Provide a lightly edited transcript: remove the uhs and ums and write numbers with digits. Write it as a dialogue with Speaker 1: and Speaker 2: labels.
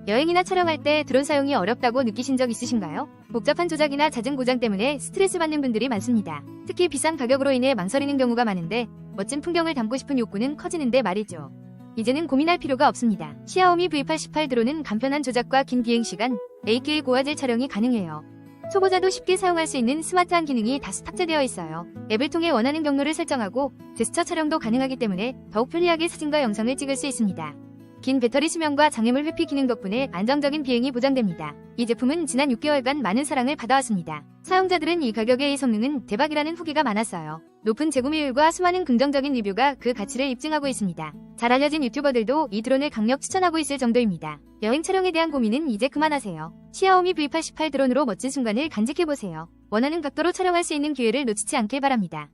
Speaker 1: 여행이나 촬영할 때 드론 사용이 어렵다고 느끼신 적 있으신가요? 복잡한 조작이나 잦은 고장 때문에 스트레스 받는 분들이 많습니다. 특히 비싼 가격으로 인해 망설이는 경우가 많은데 멋진 풍경을 담고 싶은 욕구는 커지는데 말이죠. 이제는 고민할 필요가 없습니다. 시아오미 V8 드론은 간편한 조작과 긴 비행시간, 8K 고화질 촬영이 가능해요. 초보자도 쉽게 사용할 수 있는 스마트한 기능이 다수 탑재되어 있어요. 앱을 통해 원하는 경로를 설정하고 제스처 촬영도 가능하기 때문에 더욱 편리하게 사진과 영상을 찍을 수 있습니다. 긴 배터리 수명과 장애물 회피 기능 덕분에 안정적인 비행이 보장됩니다. 이 제품은 지난 6개월간 많은 사랑을 받아왔습니다. 사용자들은 이 가격에 이 성능은 대박이라는 후기가 많았어요. 높은 재구매율과 수많은 긍정적인 리뷰가 그 가치를 입증하고 있습니다. 잘 알려진 유튜버들도 이 드론을 강력 추천하고 있을 정도입니다. 여행 촬영에 대한 고민은 이제 그만하세요. 시아오미 V8 드론으로 멋진 순간을 간직해보세요. 원하는 각도로 촬영할 수 있는 기회를 놓치지 않길 바랍니다.